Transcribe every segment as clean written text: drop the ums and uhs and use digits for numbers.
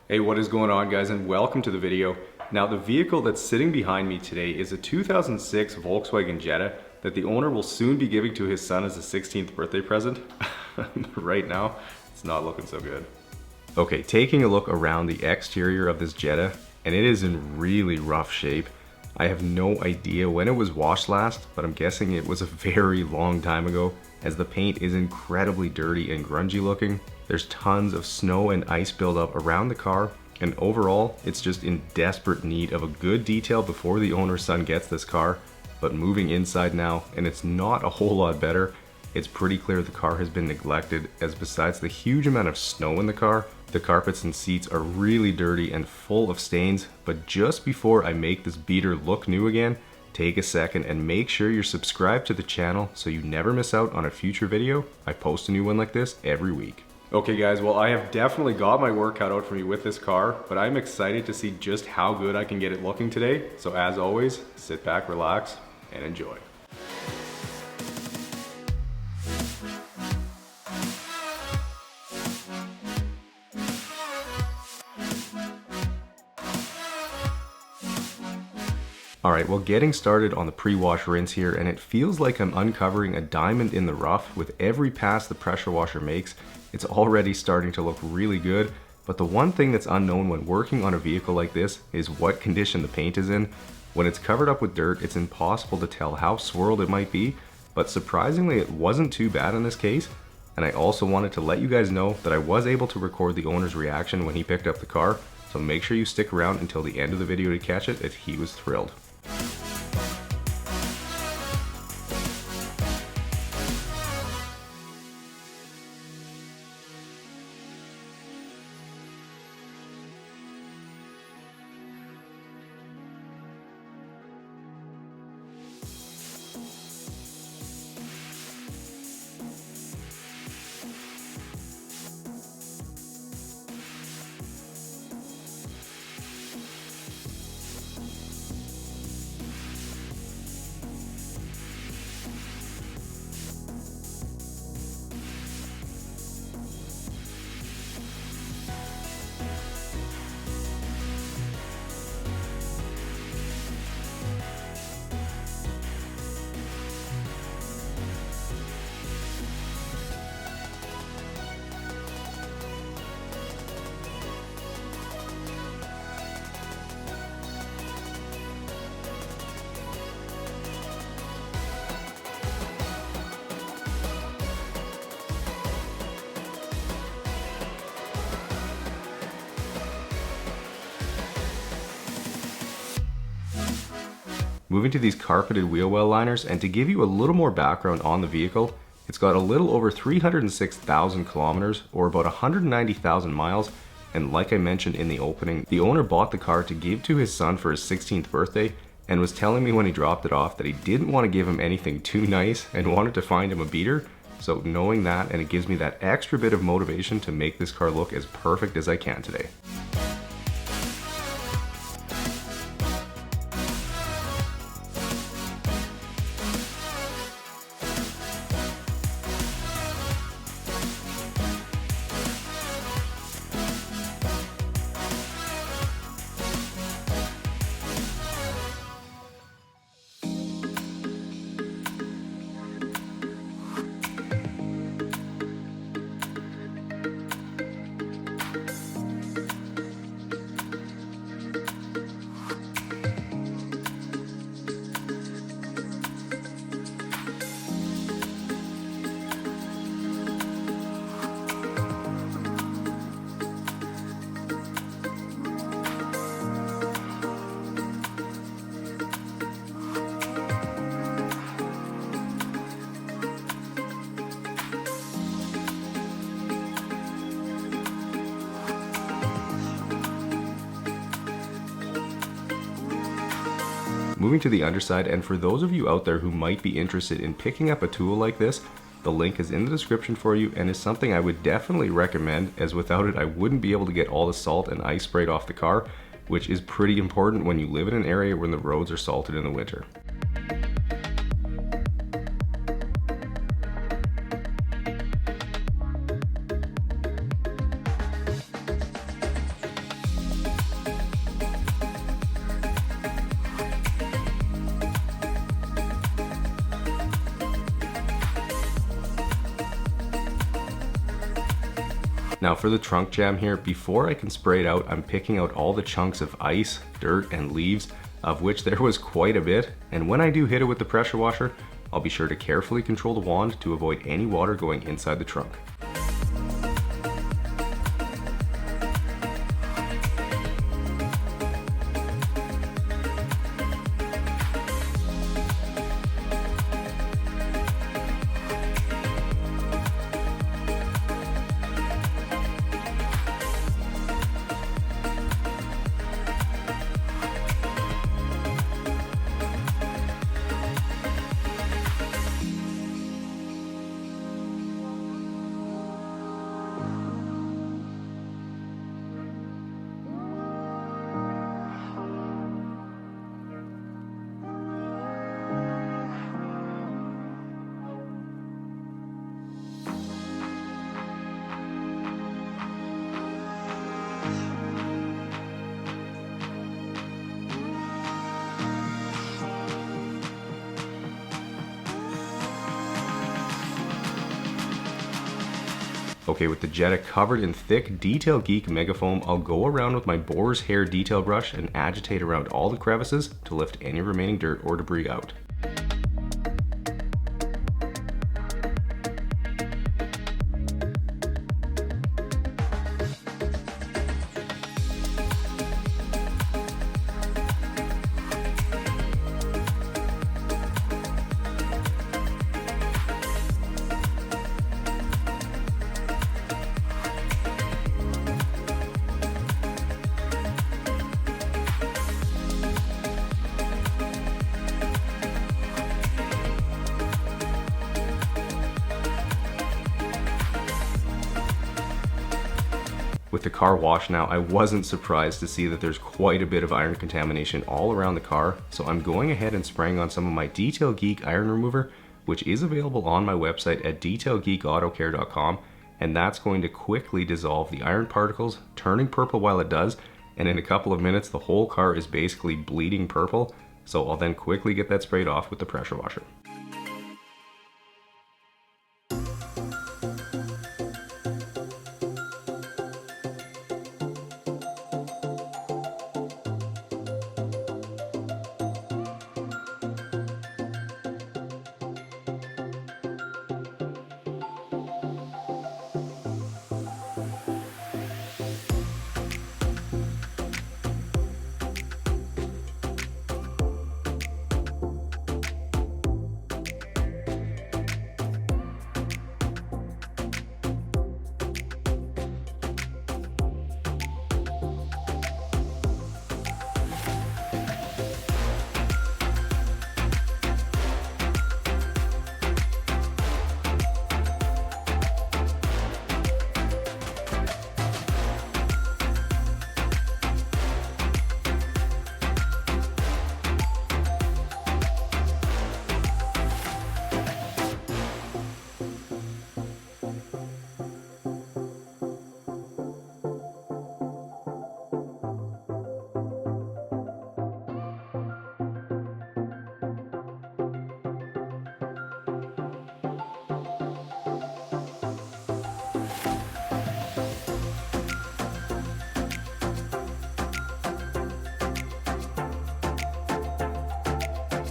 Hey, what is going on, guys, and welcome to the video. Now, the vehicle that's sitting behind me today is a 2006 Volkswagen Jetta that the owner will soon be giving to his son as a 16th birthday present. Right now, it's not looking so good. Okay, taking a look around the exterior of this Jetta, and it is in really rough shape. I have no idea when it was washed last, but I'm guessing it was a very long time ago, as the paint is incredibly dirty and grungy looking. There's tons of snow and ice buildup around the car, and overall, it's just in desperate need of a good detail before the owner's son gets this car. But moving inside now, and it's not a whole lot better. It's pretty clear the car has been neglected, as besides the huge amount of snow in the car, the carpets and seats are really dirty and full of stains. But just before I make this beater look new again, take a second and make sure you're subscribed to the channel so you never miss out on a future video. I post a new one like this every week. Okay guys, well, I have definitely got my work cut out for me with this car, but I'm excited to see just how good I can get it looking today. So as always, sit back, relax, and enjoy. Alright, well, getting started on the pre-wash rinse here, and it feels like I'm uncovering a diamond in the rough. With every pass the pressure washer makes, it's already starting to look really good. But the one thing that's unknown when working on a vehicle like this is what condition the paint is in. When it's covered up with dirt, it's impossible to tell how swirled it might be, but surprisingly it wasn't too bad in this case. And I also wanted to let you guys know that I was able to record the owner's reaction when he picked up the car, so make sure you stick around until the end of the video to catch it, as he was thrilled. Moving to these carpeted wheel well liners, and to give you a little more background on the vehicle, it's got a little over 306,000 kilometers, or about 190,000 miles, and like I mentioned in the opening, the owner bought the car to give to his son for his 16th birthday, and was telling me when he dropped it off that he didn't want to give him anything too nice and wanted to find him a beater. So knowing that, and it gives me that extra bit of motivation to make this car look as perfect as I can today. Moving to the underside, and for those of you out there who might be interested in picking up a tool like this, the link is in the description for you and is something I would definitely recommend, as without it I wouldn't be able to get all the salt and ice sprayed off the car, which is pretty important when you live in an area where the roads are salted in the winter. Now for the trunk jam here, before I can spray it out, I'm picking out all the chunks of ice, dirt, and leaves, of which there was quite a bit, and when I do hit it with the pressure washer, I'll be sure to carefully control the wand to avoid any water going inside the trunk. Okay, with the Jetta covered in thick Detail Geek Megafoam, I'll go around with my boar's hair detail brush and agitate around all the crevices to lift any remaining dirt or debris out. With the car wash now, I wasn't surprised to see that there's quite a bit of iron contamination all around the car, so I'm going ahead and spraying on some of my Detail Geek iron remover, which is available on my website at detailgeekautocare.com, and that's going to quickly dissolve the iron particles, turning purple while it does, and in a couple of minutes the whole car is basically bleeding purple, so I'll then quickly get that sprayed off with the pressure washer.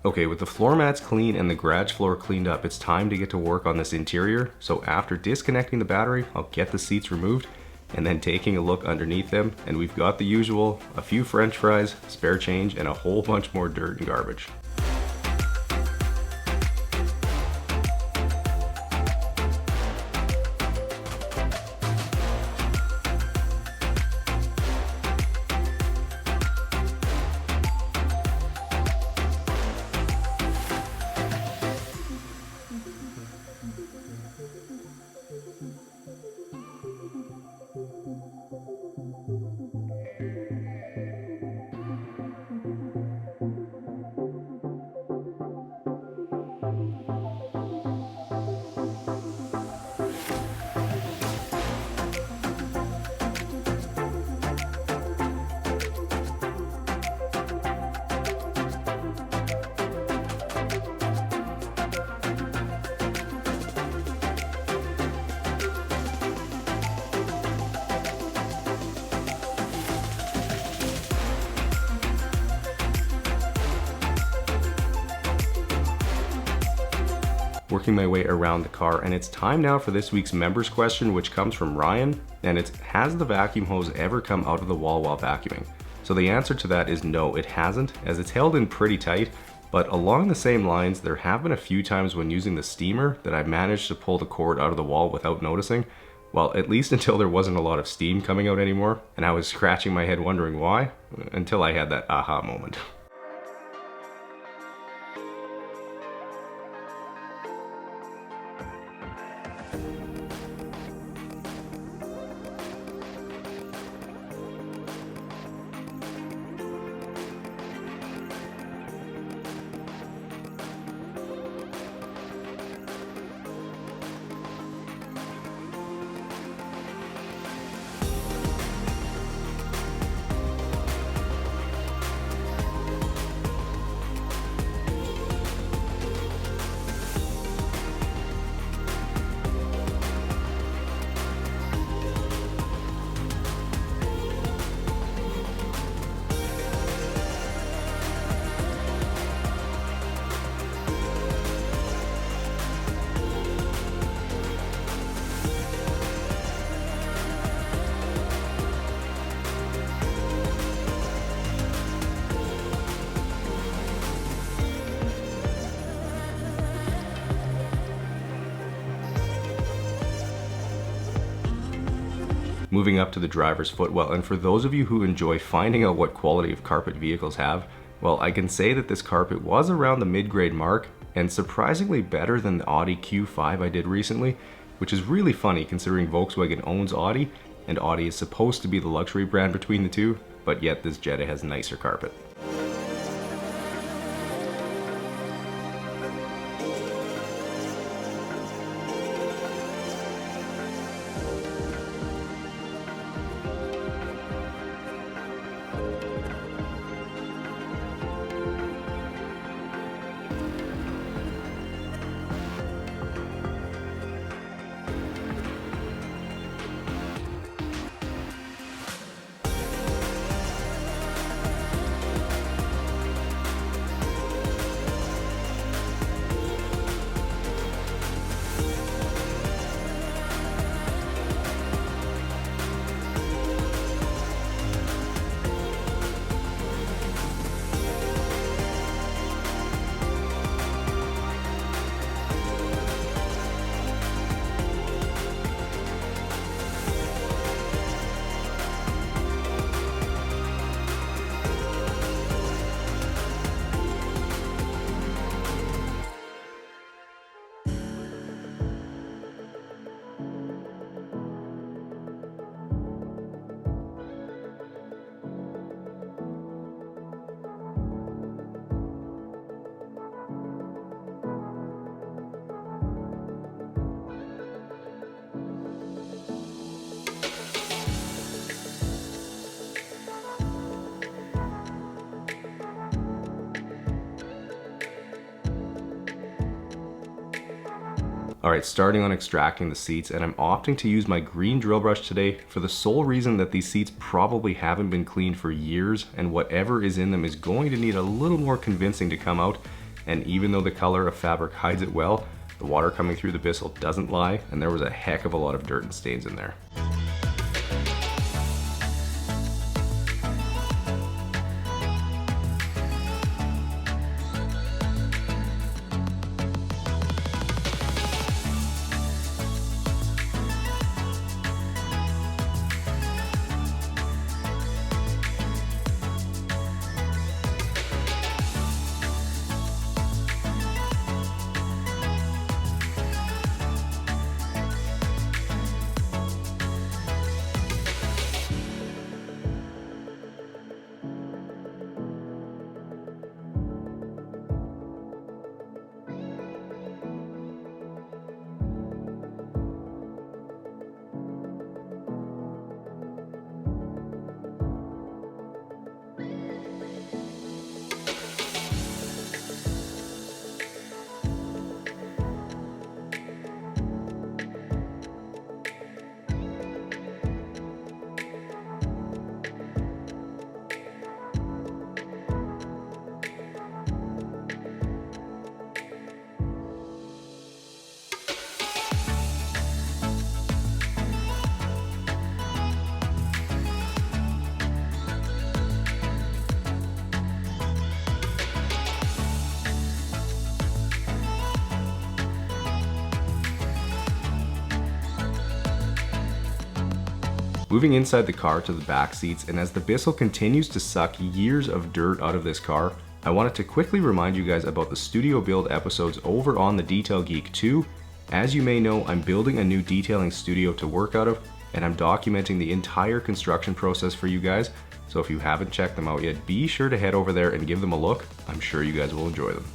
Okay, with the floor mats clean and the garage floor cleaned up, it's time to get to work on this interior. So after disconnecting the battery, I'll get the seats removed and then taking a look underneath them, and we've got the usual, a few french fries, spare change, and a whole bunch more dirt and garbage. working my way around the car, and it's time now for this week's members question, which comes from Ryan, and it's, has the vacuum hose ever come out of the wall while vacuuming? So the answer to that is no, it hasn't, as it's held in pretty tight, but along the same lines, there have been a few times when using the steamer that I've managed to pull the cord out of the wall without noticing. Well, at least until there wasn't a lot of steam coming out anymore, and I was scratching my head wondering why, until I had that aha moment. Moving up to the driver's footwell, and for those of you who enjoy finding out what quality of carpet vehicles have, well, I can say that this carpet was around the mid-grade mark and surprisingly better than the Audi Q5 I did recently, which is really funny considering Volkswagen owns Audi and Audi is supposed to be the luxury brand between the two, but yet this Jetta has nicer carpet. Alright, starting on extracting the seats, and I'm opting to use my green drill brush today for the sole reason that these seats probably haven't been cleaned for years, and whatever is in them is going to need a little more convincing to come out, and even though the color of fabric hides it well, the water coming through the Bissell doesn't lie, and there was a heck of a lot of dirt and stains in there. Moving inside the car to the back seats, and as the Bissell continues to suck years of dirt out of this car, I wanted to quickly remind you guys about the studio build episodes over on the Detail Geek 2. As you may know, I'm building a new detailing studio to work out of, and I'm documenting the entire construction process for you guys. So if you haven't checked them out yet, be sure to head over there and give them a look. I'm sure you guys will enjoy them.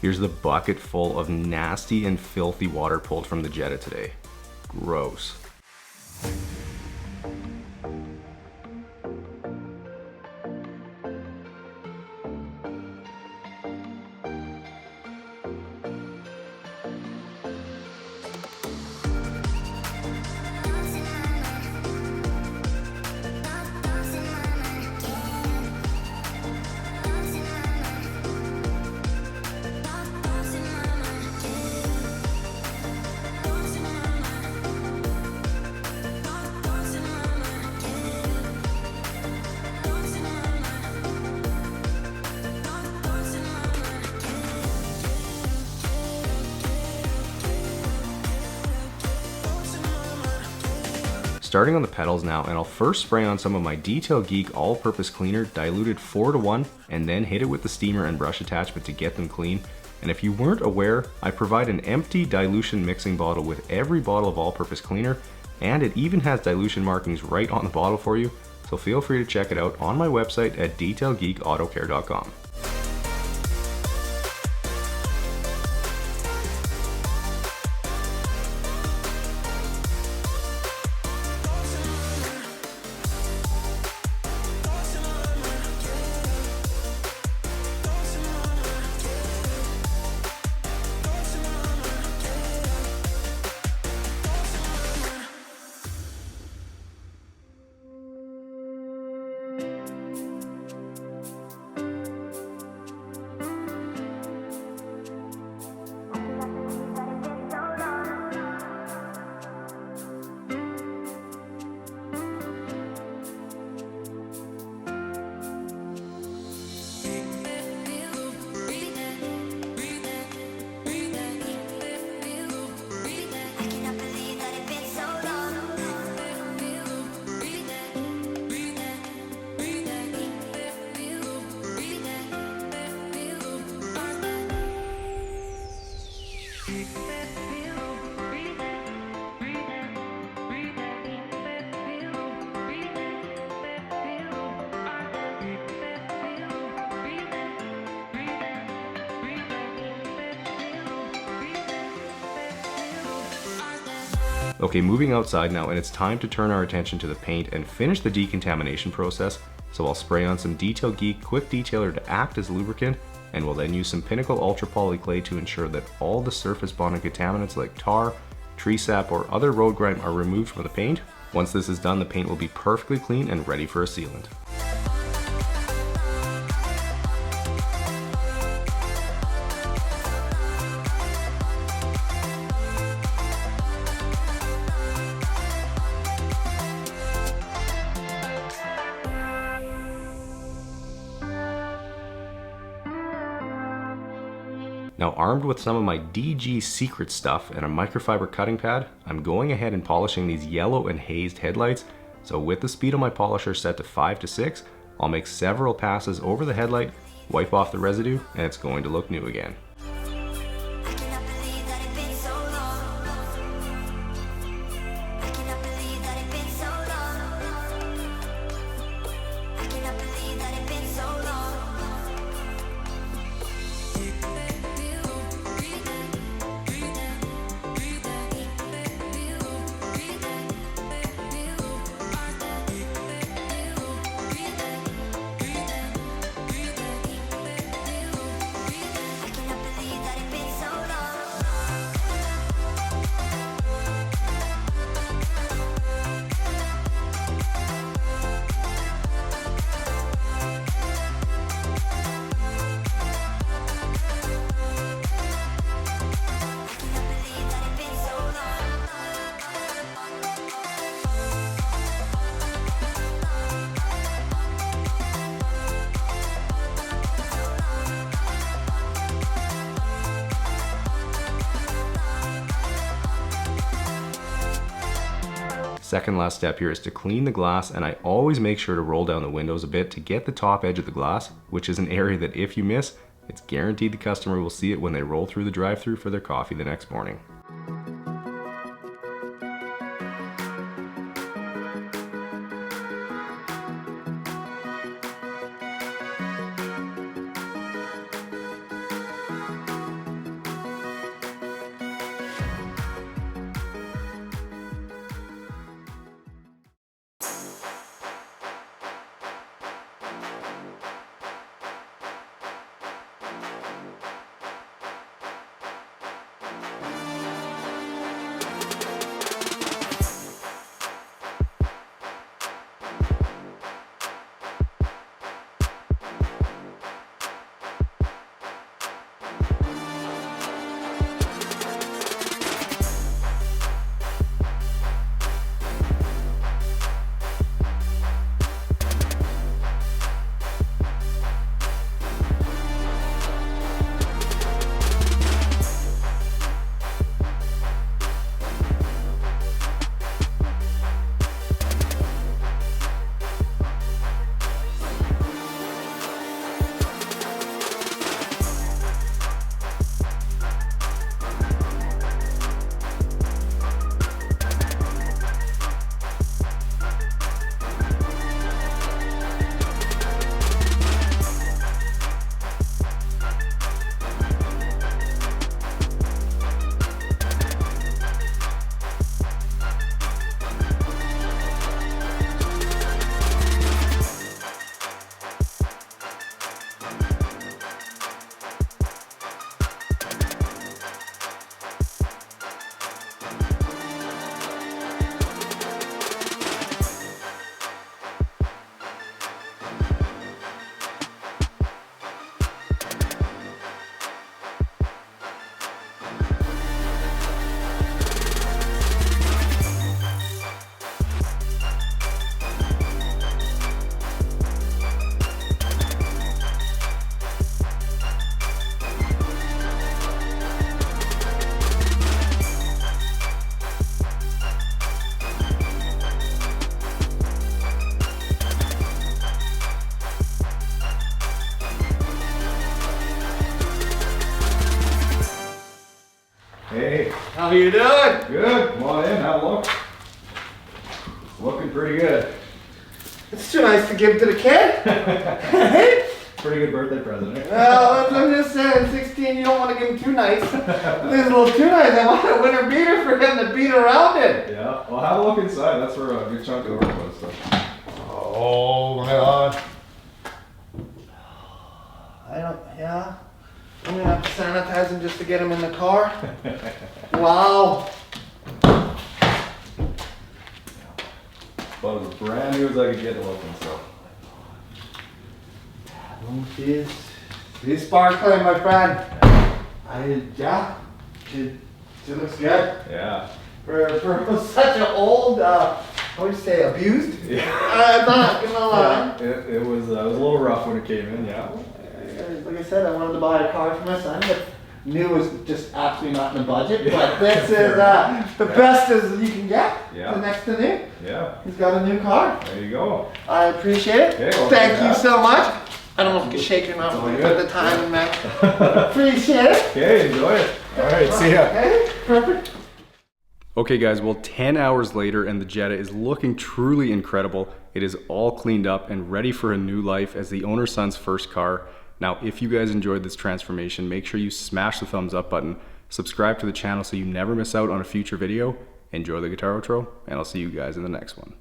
Here's the bucket full of nasty and filthy water pulled from the Jetta today. Gross. Starting on the pedals now, and I'll first spray on some of my Detail Geek all-purpose cleaner diluted 4:1 and then hit it with the steamer and brush attachment to get them clean. And if you weren't aware, I provide an empty dilution mixing bottle with every bottle of all-purpose cleaner, and it even has dilution markings right on the bottle for you, so feel free to check it out on my website at detailgeekautocare.com. Okay, moving outside now, and it's time to turn our attention to the paint and finish the decontamination process. So I'll spray on some Detail Geek Quick Detailer to act as lubricant, and we'll then use some Pinnacle Ultra Poly Clay to ensure that all the surface bonding contaminants like tar, tree sap, or other road grime are removed from the paint. Once this is done, the paint will be perfectly clean and ready for a sealant. Now, armed with some of my DG secret stuff and a microfiber cutting pad, I'm going ahead and polishing these yellow and hazed headlights. So with the speed of my polisher set to 5 to 6, I'll make several passes over the headlight, wipe off the residue, and it's going to look new again. Second last step here is to clean the glass, and I always make sure to roll down the windows a bit to get the top edge of the glass, which is an area that if you miss, it's guaranteed the customer will see it when they roll through the drive-thru for their coffee the next morning. Hey. How you doing? Good. Come on in, have a look. Looking pretty good. It's too nice to give to the kid. Pretty good birthday present, eh? Well, I'm just saying, 16, you don't want to give him too nice. This is a little too nice. I want a winter beater for him to beat around it. Yeah, well, have a look inside. That's where a good chunk of work was. So. Oh my God. I Yeah. I'm gonna have to sanitize him just to get him in the car. Wow. Well, as brand new as I could get it looking, so. He's sparkling, my friend. Yeah, it looks good. Yeah. For such an old, what do you say, abused? Yeah. I'm not gonna lie. It was a little rough when it came in, yeah. Like I said, I wanted to buy a car for my son, but knew it was just absolutely not in the budget. But this is the best as you can get. Yeah. The next to new. Yeah. He's got a new car. There you go. I appreciate it. Okay, well, Thank you so much. I don't know if you can shake him out at the time, man. Appreciate it. Okay, enjoy it. All right, see ya. Okay, perfect. Okay guys, well 10 hours later and the Jetta is looking truly incredible. It is all cleaned up and ready for a new life as the owner's son's first car. Now, if you guys enjoyed this transformation, make sure you smash the thumbs up button, subscribe to the channel so you never miss out on a future video, enjoy the guitar outro, and I'll see you guys in the next one.